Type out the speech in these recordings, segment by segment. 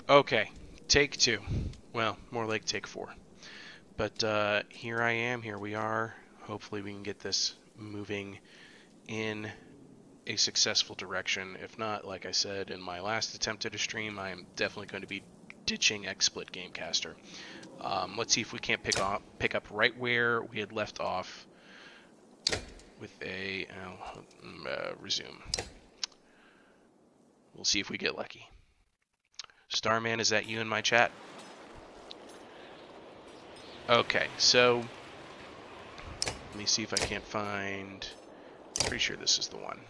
Okay, take two. Well, more like take four. But here I am, here we are. Hopefully we can get this moving in a successful direction. If not, like I said in my last attempt at a stream, I am definitely going to be ditching XSplit Gamecaster. Let's see if we can't pick up right where we had left off with a resume. We'll see if we get lucky. Starman, is that you in my chat? Okay, so let me see if I can't find. Pretty sure this is the one.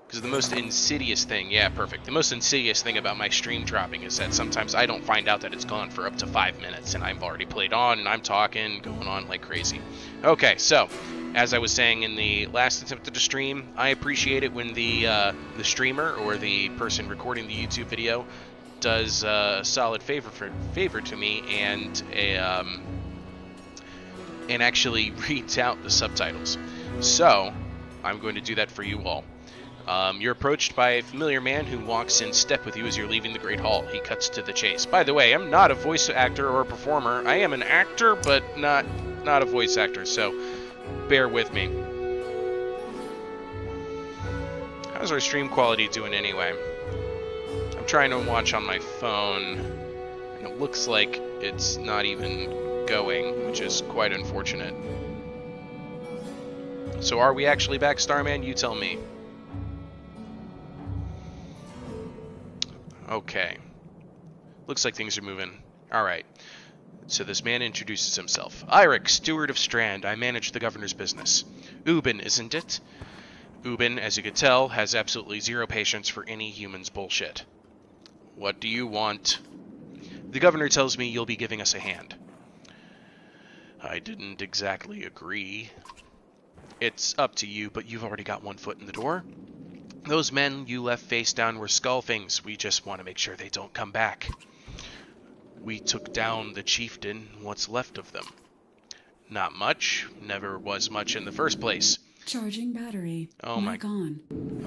Because the most insidious thing, yeah, perfect. The most insidious thing about my stream dropping is that sometimes I don't find out that it's gone for up to 5 minutes, and I've already played on, and I'm talking, going on like crazy. Okay, so, as I was saying in the last attempt at a stream, I appreciate it when the streamer, or the person recording the YouTube video, does a solid favor to me, and actually reads out the subtitles. So, I'm going to do that for you all. You're approached by a familiar man who walks in step with you as you're leaving the Great Hall. He cuts to the chase. By the way, I'm not a voice actor or a performer. I am an actor, but not a voice actor, so bear with me. How's our stream quality doing anyway? I'm trying to watch on my phone, and it looks like it's not even going, which is quite unfortunate. So are we actually back, Starman? You tell me. Okay. Looks like things are moving. Alright. So this man introduces himself. Eirik, steward of Strand. I manage the governor's business. Ubin, isn't it? Ubin, as you could tell, has absolutely zero patience for any human's bullshit. What do you want? The governor tells me you'll be giving us a hand. I didn't exactly agree. It's up to you, but you've already got one foot in the door. Those men you left face down were Skullfings. We just want to make sure they don't come back. We took down the chieftain. What's left of them? Not much. Never was much in the first place. Charging battery. Oh my on.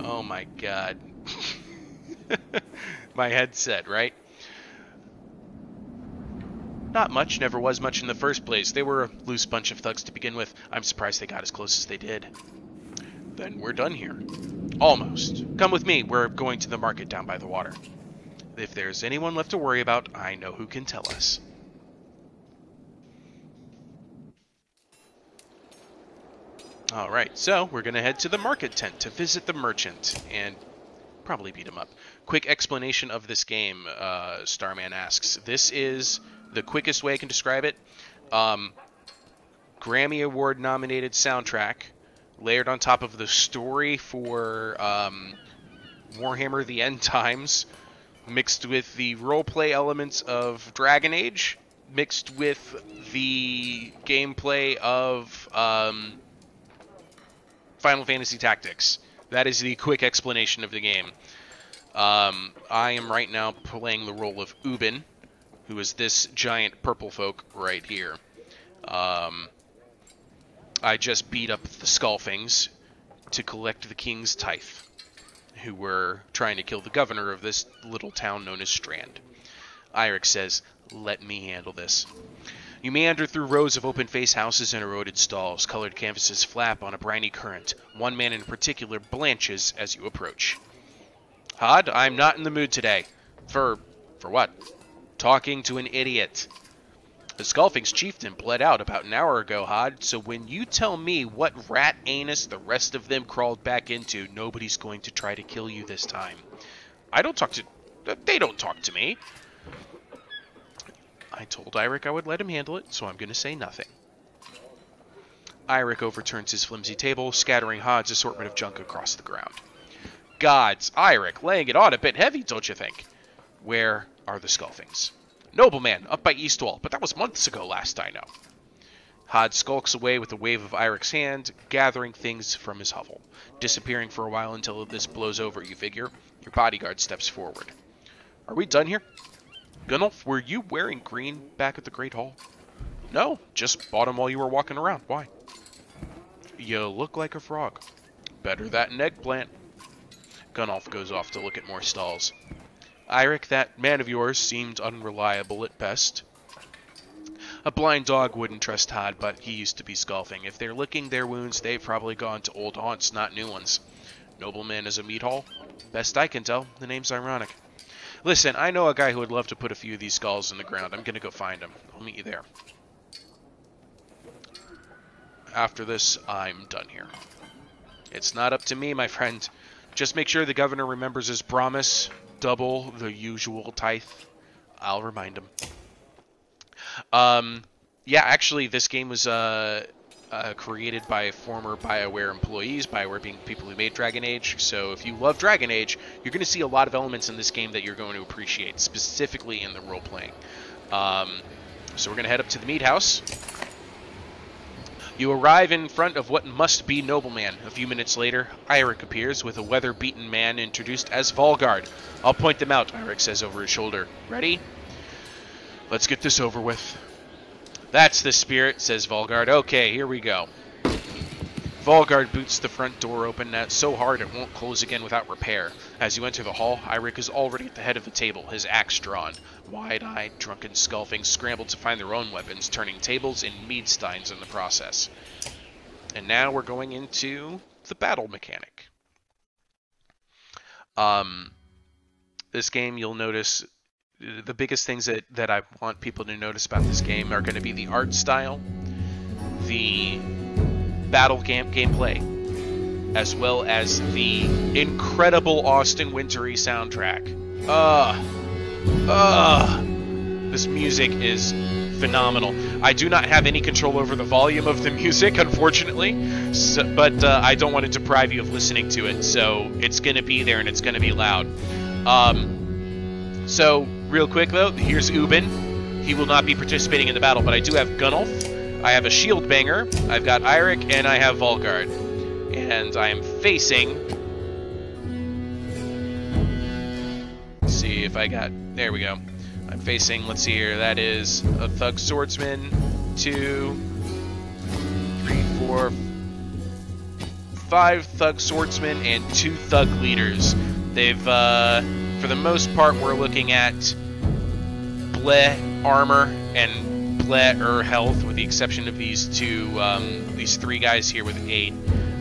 Oh my god. My headset, right? Not much. Never was much in the first place. They were a loose bunch of thugs to begin with. I'm surprised they got as close as they did. Then we're done here. Almost. Come with me. We're going to the market down by the water. If there's anyone left to worry about, I know who can tell us. Alright, so we're going to head to the market tent to visit the merchant and probably beat him up. Quick explanation of this game, Starman asks. This is the quickest way I can describe it. Grammy Award nominated soundtrack layered on top of the story for Warhammer The End Times, mixed with the roleplay elements of Dragon Age, mixed with the gameplay of Final Fantasy Tactics. That is the quick explanation of the game. I am right now playing the role of Ubin, who is this giant purple folk right here. I just beat up the Skullfings to collect the king's tithe, who were trying to kill the governor of this little town known as Strand. Eirik says, "Let me handle this." You meander through rows of open-face houses and eroded stalls. Colored canvases flap on a briny current. One man in particular blanches as you approach. Hod, I'm not in the mood today. For what? Talking to an idiot. The Skullfing's chieftain bled out about an hour ago, Hod, so when you tell me what rat anus the rest of them crawled back into, nobody's going to try to kill you this time. They don't talk to me. I told Eirik I would let him handle it, so I'm going to say nothing. Eirik overturns his flimsy table, scattering Hod's assortment of junk across the ground. Gods, Eirik, laying it on a bit heavy, don't you think? Where are the Skullfings? Nobleman, up by Eastwall, but that was months ago last I know. Hod skulks away with a wave of Eirik's hand, gathering things from his hovel, disappearing for a while until this blows over, you figure. Your bodyguard steps forward. Are we done here? Gunnulf, were you wearing green back at the Great Hall? No, just bought them while you were walking around. Why? You look like a frog. Better that than eggplant. Gunnulf goes off to look at more stalls. Eirik, that man of yours seemed unreliable at best. A blind dog wouldn't trust Todd, but he used to be Skulfing. If they're licking their wounds, they've probably gone to old haunts, not new ones. Nobleman is a meat hall? Best I can tell, the name's ironic. Listen, I know a guy who would love to put a few of these skulls in the ground. I'm gonna go find him. I'll meet you there. After this, I'm done here. It's not up to me, my friend. Just make sure the governor remembers his promise. Double the usual tithe. I'll remind him. Yeah, actually, this game was created by former BioWare employees, BioWare being people who made Dragon Age. So if you love Dragon Age, you're going to see a lot of elements in this game that you're going to appreciate, specifically in the role-playing. So we're going to head up to the meat house. You arrive in front of what must be Nobleman. A few minutes later, Eirik appears with a weather-beaten man introduced as Volgard. I'll point them out, Eirik says over his shoulder. Ready? Let's get this over with. That's the spirit, says Volgard. Okay, here we go. Volgard boots the front door open so hard it won't close again without repair. As you enter the hall, Eirik is already at the head of the table, his axe drawn. Wide-eyed, drunken Skulfings scramble to find their own weapons, turning tables and meadsteins in the process. And now we're going into the battle mechanic. This game, you'll notice, the biggest things that I want people to notice about this game are going to be the art style, the battle gameplay, as well as the incredible Austin Wintory soundtrack. This music is phenomenal. I do not have any control over the volume of the music, unfortunately, but I don't want to deprive you of listening to it, so it's going to be there and it's going to be loud. So, real quick though, here's Ubin. He will not be participating in the battle, but I do have Gunnulf, I have a shield banger, I've got Eirik, and I have Volgard. And I am facing... Let's see if I got... There we go. I'm facing, let's see here, that is a Thug Swordsman, 2, 3, 4, 5 Thug Swordsmen, and 2 Thug Leaders. They've, for the most part, we're looking at bleh armor and bleh health, with the exception of these these 3 guys here with 8.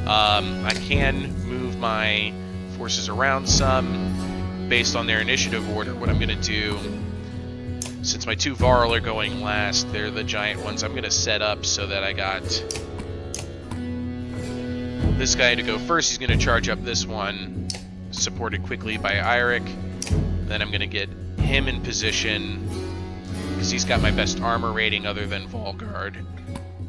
I can move my forces around some based on their initiative order. What I'm going to do, since my 2 Varl are going last, they're the giant ones, I'm going to set up so that I got this guy to go first. He's going to charge up this one, supported quickly by Eirik. Then I'm going to get him in position, because he's got my best armor rating other than Volgard.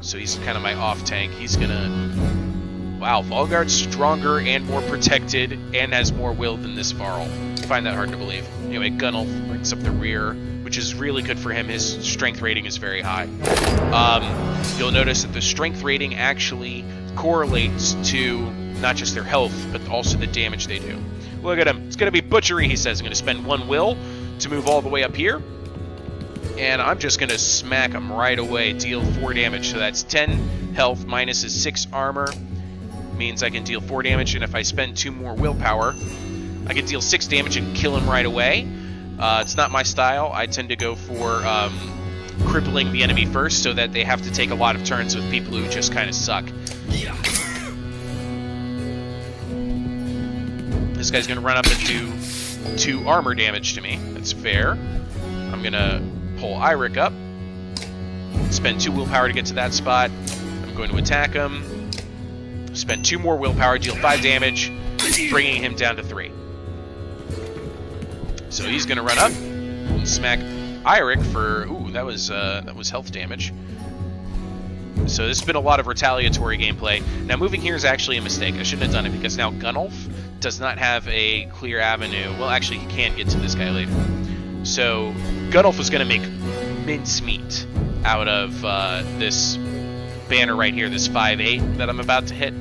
So he's kind of my off-tank. He's going to... Wow, Volgard's stronger and more protected and has more will than this Varl. I find that hard to believe. Anyway, Gunnulf brings up the rear, which is really good for him. His strength rating is very high. You'll notice that the strength rating actually correlates to not just their health, but also the damage they do. Look at him. It's going to be butchery, he says. I'm going to spend 1 will to move all the way up here. And I'm just going to smack him right away. Deal 4 damage. So that's 10 health minus his 6 armor. Means I can deal 4 damage. And if I spend 2 more willpower, I can deal 6 damage and kill him right away. It's not my style. I tend to go for crippling the enemy first, so that they have to take a lot of turns with people who just kind of suck. This guy's going to run up and do 2 armor damage to me. That's fair. I'm going to pull Eirik up. Spend 2 willpower to get to that spot. I'm going to attack him. Spend 2 more willpower, deal 5 damage, bringing him down to 3. So he's going to run up and smack Eirik for... Ooh, that was health damage. So this has been a lot of retaliatory gameplay. Now moving here is actually a mistake. I shouldn't have done it, because now Gunnulf does not have a clear avenue. Well, actually, he can get to this guy later. So Gunnulf is going to make mincemeat out of this banner right here, this 5-8 that I'm about to hit.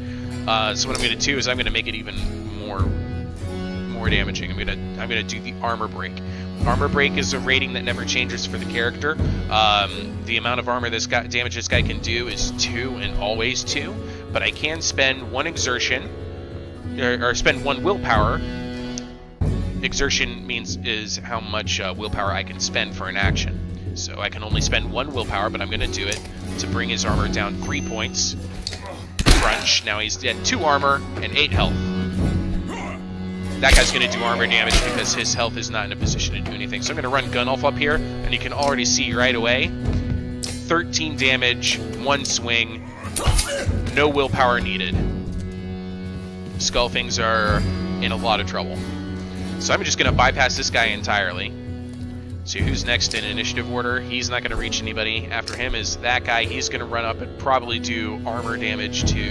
So what I'm going to do is I'm going to make it even more damaging. I'm going to do the armor break. Armor break is a rating that never changes for the character. The amount of armor damage this guy can do is 2 and always 2, but I can spend 1 exertion, or spend 1 willpower exertion is how much willpower I can spend for an action. So I can only spend 1 willpower, but I'm going to do it to bring his armor down 3 points. Crunch. Now he's at 2 armor and 8 health. That guy's going to do armor damage because his health is not in a position to do anything. So I'm going to run Gunolf up here, and you can already see right away 13 damage, 1 swing, no willpower needed. Skullfings are in a lot of trouble. So I'm just going to bypass this guy entirely. So who's next in initiative order? He's not going to reach anybody. After him is that guy. He's going to run up and probably do armor damage to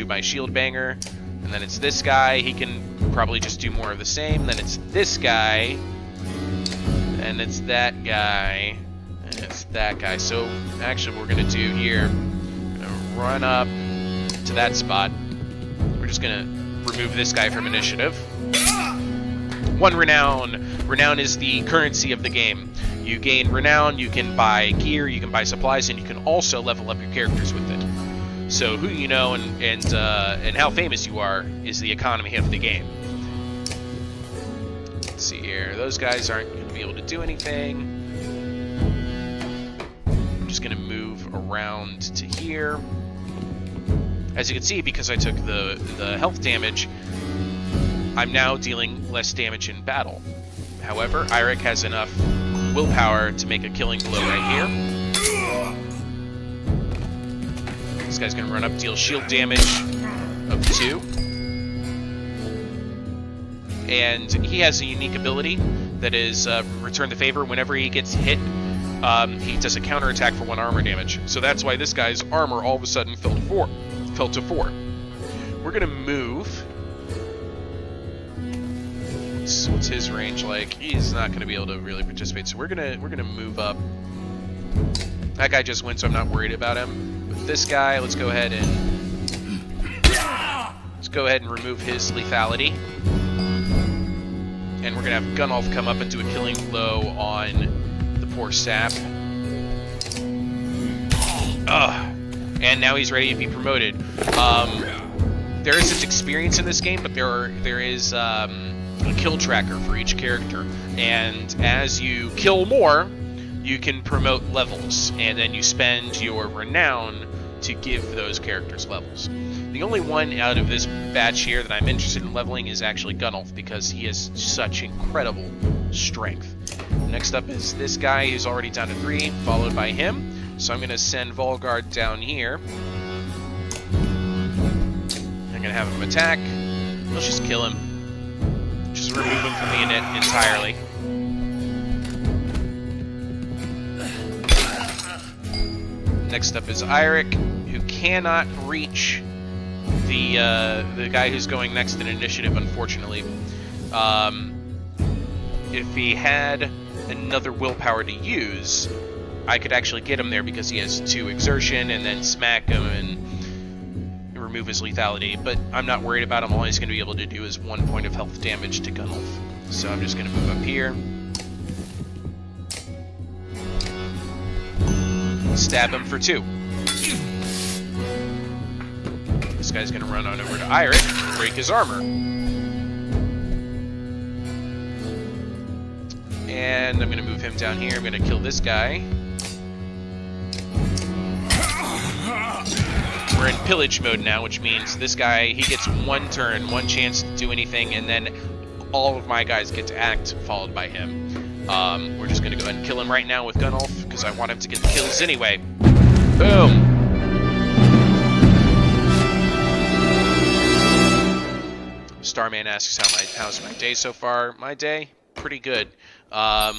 my shield banger. And then it's this guy. He can probably just do more of the same. Then it's this guy. And it's that guy. And it's that guy. So actually what we're going to do here, we're going to run up to that spot. We're just going to remove this guy from initiative. 1 renown. Renown is the currency of the game. You gain renown, you can buy gear, you can buy supplies, and you can also level up your characters with it. So who you know and how famous you are is the economy of the game. Let's see here. Those guys aren't going to be able to do anything. I'm just going to move around to here. As you can see, because I took the health damage, I'm now dealing less damage in battle. However, Eirik has enough willpower to make a killing blow right here. This guy's going to run up, deal shield damage of 2. And he has a unique ability that is Return the Favor. Whenever he gets hit, he does a counterattack for 1 armor damage. So that's why this guy's armor all of a sudden fell to 4. We're going to move. What's his range like? He's not going to be able to really participate, so we're gonna move up. That guy just went, so I'm not worried about him. With this guy, let's go ahead and remove his lethality, and we're gonna have Gunolf come up and do a killing blow on the poor sap. And now he's ready to be promoted. There isn't experience in this game, but there is a kill tracker for each character, and as you kill more, you can promote levels, and then you spend your renown to give those characters levels. The only one out of this batch here that I'm interested in leveling is actually Gunolf, because he has such incredible strength. Next up is this guy who's already down to 3, followed by him. So I'm going to send Volgard down here. I'm going to have him attack. Let's just kill him. Just remove him from the init entirely. Next up is Eirik, who cannot reach the guy who's going next in initiative, unfortunately. If he had another willpower to use, I could actually get him there because he has 2 exertion, and then smack him and remove his lethality, but I'm not worried about him. All he's going to be able to do is 1 point of health damage to Gunolf. So I'm just going to move up here. Stab him for 2. This guy's going to run on over to Eirik and break his armor. And I'm going to move him down here. I'm going to kill this guy. We're in pillage mode now, which means this guy, he gets 1 turn, 1 chance to do anything, and then all of my guys get to act, followed by him. We're just going to go ahead and kill him right now with Gunolf, because I want him to get the kills anyway. Boom! Starman asks how's my day so far. My day? Pretty good. I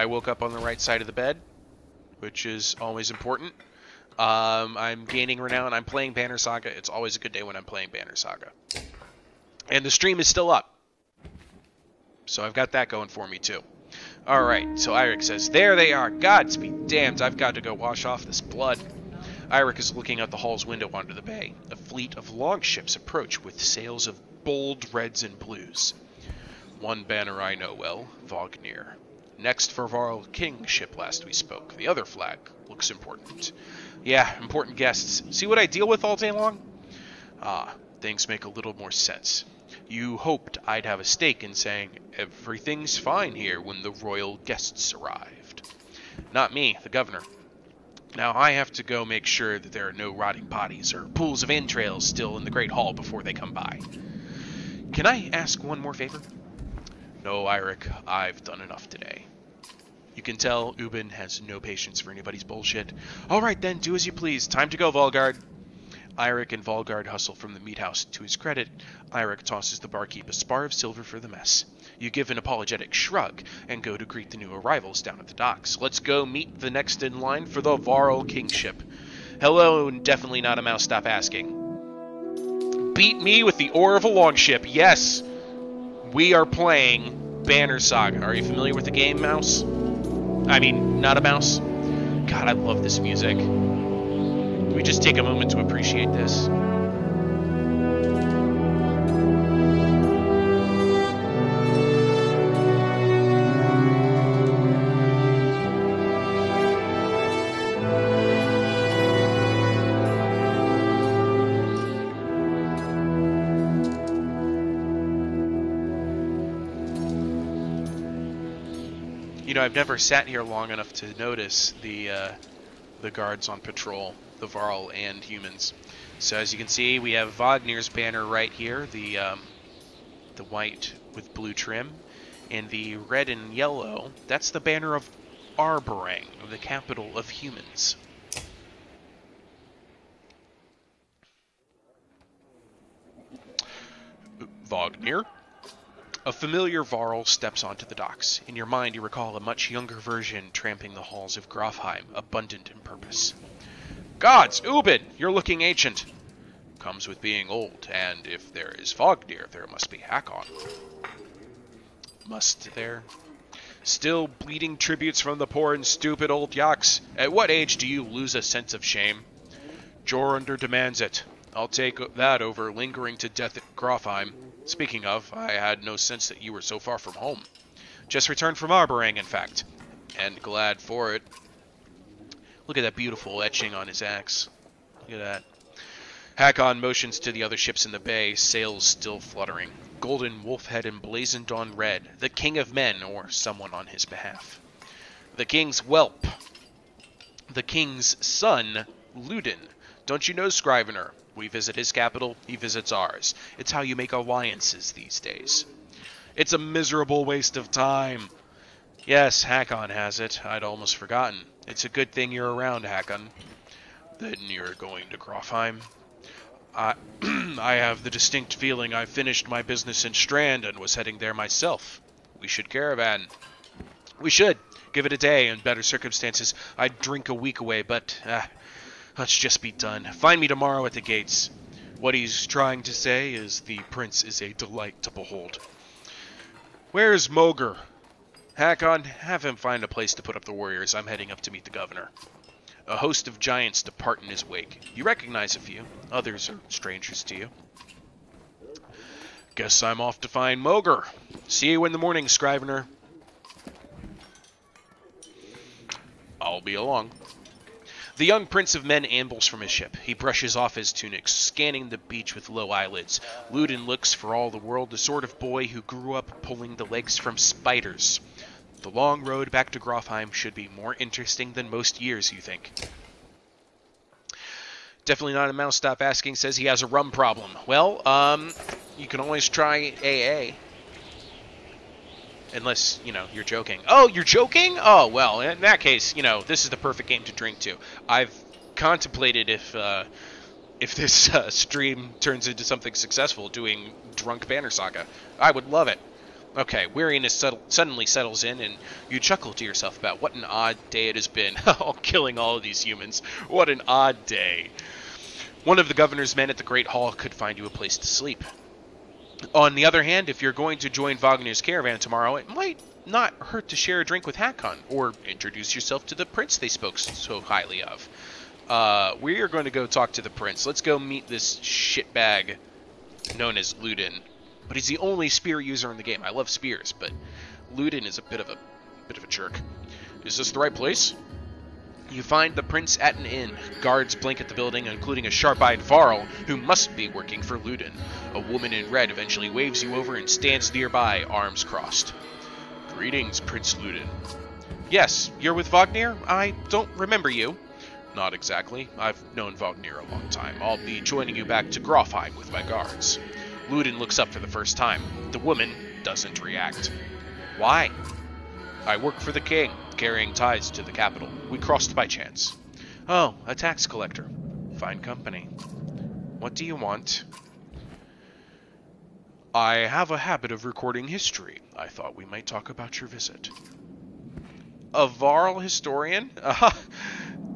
woke up on the right side of the bed, which is always important. I'm gaining renown. I'm playing Banner Saga. It's always a good day when I'm playing Banner Saga. And the stream is still up. So I've got that going for me too. Alright, so Eirik says, there they are. Gods be damned, I've got to go wash off this blood. Eirik is looking out the hall's window onto the bay. A fleet of longships approach with sails of bold reds and blues. One banner I know well, Vognir. Next for Varl King ship last we spoke. The other flag looks important. Yeah, important guests. See what I deal with all day long? things make a little more sense. You hoped I'd have a stake in saying, everything's fine here when the royal guests arrived. Not me, the governor. Now I have to go make sure that there are no rotting bodies or pools of entrails still in the Great Hall before they come by. Can I ask one more favor? No, Eirik, I've done enough today. You can tell Ubin has no patience for anybody's bullshit. Alright then, do as you please. Time to go, Volgard. Eirik and Volgard hustle from the meat house. To his credit, Eirik tosses the barkeep a spar of silver for the mess. You give an apologetic shrug and go to greet the new arrivals down at the docks. Let's go meet the next in line for the Varl kingship. Hello, and definitely not a mouse, stop asking. Beat me with the oar of a longship. Yes, we are playing Banner Saga. Are you familiar with the game, mouse? I mean, not a mouse. God, I love this music. Can we just take a moment to appreciate this? You know, I've never sat here long enough to notice the guards on patrol, the Varl and humans. So as you can see, we have Wagner's banner right here, the white with blue trim, and the red and yellow. That's the banner of Arborang, the capital of humans. Wagner. A familiar Varl steps onto the docks. In your mind, you recall a much younger version tramping the halls of Grofheim, abundant in purpose. Gods, Ubin, you're looking ancient. Comes with being old, and if there is Wagner, there must be Hakon. Must there? Still bleeding tributes from the poor and stupid old yaks. At what age do you lose a sense of shame? Jorunder demands it. I'll take that over lingering to death at Grofheim. Speaking of, I had no sense that you were so far from home. Just returned from Arborang, in fact. And glad for it. Look at that beautiful etching on his axe. Look at that. Hakon motions to the other ships in the bay, sails still fluttering. Golden Wolfhead emblazoned on red. The King of Men, or someone on his behalf. The King's whelp. The King's son, Ludin. Don't you know Scrivener? We visit his capital, he visits ours. It's how you make alliances these days. It's a miserable waste of time. Yes, Hakon has it. I'd almost forgotten. It's a good thing you're around, Hakon. Then you're going to Grofheim? I have the distinct feeling I finished my business in Strand and was heading there myself. We should caravan. We should. Give it a day. In better circumstances, I'd drink a week away, but... let's just be done. Find me tomorrow at the gates. What he's trying to say is the prince is a delight to behold. Where's Moger? Hakon, have him find a place to put up the warriors. I'm heading up to meet the governor. A host of giants depart in his wake. You recognize a few. Others are strangers to you. Guess I'm off to find Moger. See you in the morning, Scrivener. I'll be along. The young prince of men ambles from his ship. He brushes off his tunic, scanning the beach with low eyelids. Ludin looks for all the world the sort of boy who grew up pulling the legs from spiders. The long road back to Grofheim should be more interesting than most years, you think. Definitely not a mouse, stop asking, says he has a rum problem. Well, you can always try AA. Unless, you know, you're joking. Oh, you're joking? Oh, well, in that case, you know, this is the perfect game to drink to. I've contemplated if this stream turns into something successful, doing Drunk Banner Saga. I would love it. Okay, weariness suddenly settles in, and you chuckle to yourself about what an odd day it has been. Oh, killing all of these humans. What an odd day. One of the governor's men at the Great Hall could find you a place to sleep. On the other hand, if you're going to join Wagner's caravan tomorrow, it might not hurt to share a drink with Hakon, or introduce yourself to the prince they spoke so highly of. We are going to go talk to the prince. Let's go meet this shitbag known as Ludin. But he's the only spear user in the game. I love spears, but Ludin is a bit of a jerk. Is this the right place? You find the prince at an inn. Guards blink at the building, including a sharp-eyed Varl, who must be working for Ludin. A woman in red eventually waves you over and stands nearby, arms crossed. Greetings, Prince Ludin. Yes, you're with Wagner? I don't remember you. Not exactly. I've known Wagner a long time. I'll be joining you back to Grofheim with my guards. Ludin looks up for the first time. The woman doesn't react. Why? I work for the king, carrying ties to the capital. We crossed by chance. Oh, a tax collector. Fine company. What do you want? I have a habit of recording history. I thought we might talk about your visit. A Varl historian?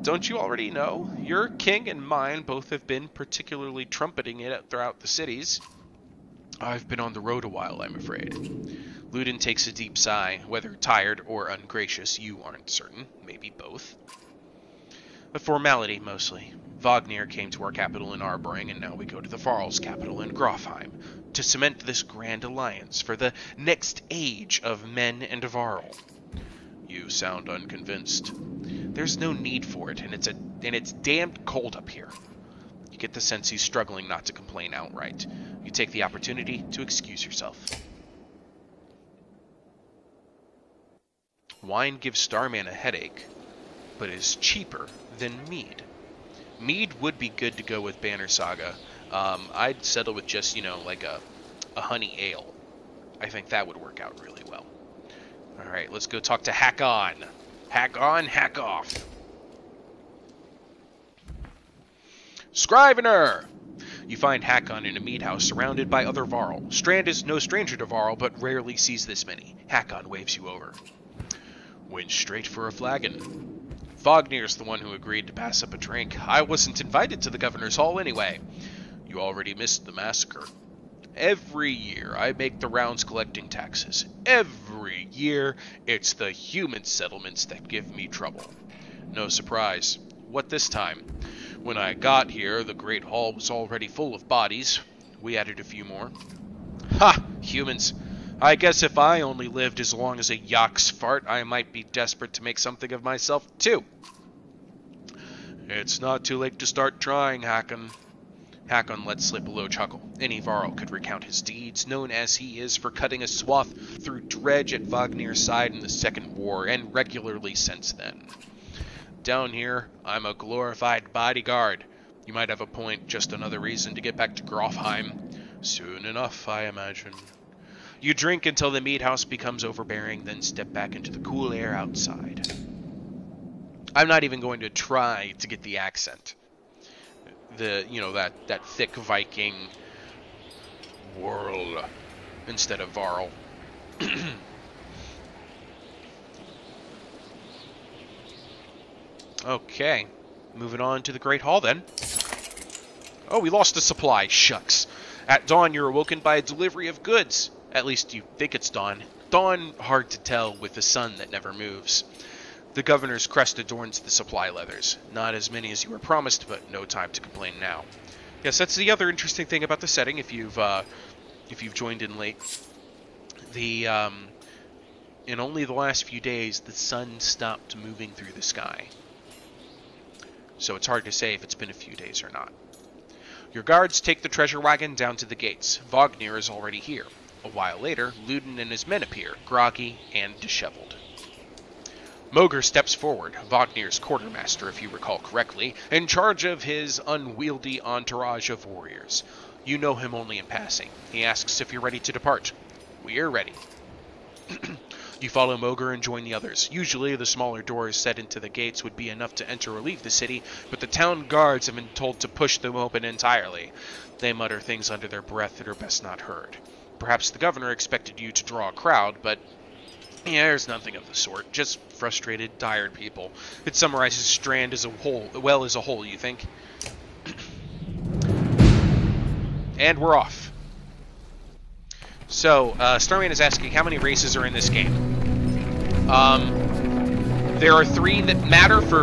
Don't you already know? Your king and mine both have been particularly trumpeting it throughout the cities. I've been on the road a while, I'm afraid. Ludin takes a deep sigh. Whether tired or ungracious, you aren't certain. Maybe both. A formality, mostly. Wagner came to our capital in Arbring, and now we go to the Varl's capital in Grofheim, to cement this grand alliance for the next age of men and Varl. You sound unconvinced. There's no need for it, and it's damned cold up here. You get the sense he's struggling not to complain outright. You take the opportunity to excuse yourself. Wine gives Starman a headache, but is cheaper than mead. Mead would be good to go with Banner Saga. I'd settle with just, like a honey ale. I think that would work out really well. Alright, let's go talk to Hack-On. Hack-On, Hack-Off. Scrivener! You find Hack-On in a mead house surrounded by other Varl. Strand is no stranger to Varl, but rarely sees this many. Hack-On waves you over. Went straight for a flagon. Wagner's the one who agreed to pass up a drink. I wasn't invited to the governor's hall anyway. You already missed the massacre. Every year I make the rounds collecting taxes. Every year it's the human settlements that give me trouble. No surprise. What this time? When I got here, the Great Hall was already full of bodies. We added a few more. Ha! Humans. I guess if I only lived as long as a yak's fart, I might be desperate to make something of myself, too. It's not too late to start trying, Hakon. Hakon let slip a low chuckle. Any Varl could recount his deeds, known as he is for cutting a swath through Dredge at Wagner's side in the Second War, and regularly since then. Down here, I'm a glorified bodyguard. You might have a point, just another reason to get back to Grofheim. Soon enough, I imagine. You drink until the mead house becomes overbearing, then step back into the cool air outside. I'm not even going to try to get the accent. That thick Viking world instead of Varl. Okay, moving on to the Great Hall then. Oh, we lost a supply. Shucks. At dawn, you're awoken by a delivery of goods. At least you think it's dawn. Dawn, hard to tell with the sun that never moves. The governor's crest adorns the supply leathers. Not as many as you were promised, but no time to complain now. Yes, that's the other interesting thing about the setting. If you've joined in late, in only the last few days, the sun stopped moving through the sky. So it's hard to say if it's been a few days or not. Your guards take the treasure wagon down to the gates. Wagner is already here. A while later, Ludin and his men appear, groggy and disheveled. Moger steps forward, Wagner's quartermaster, if you recall correctly, in charge of his unwieldy entourage of warriors. You know him only in passing. He asks if you're ready to depart. We're ready. You follow Moger and join the others. Usually, the smaller doors set into the gates would be enough to enter or leave the city, but the town guards have been told to push them open entirely. They mutter things under their breath that are best not heard. Perhaps the governor expected you to draw a crowd, but yeah, there's nothing of the sort. Just frustrated, tired people. It summarizes Strand as a whole, you think? And we're off. So, Starman is asking how many races are in this game. There are 3 that matter for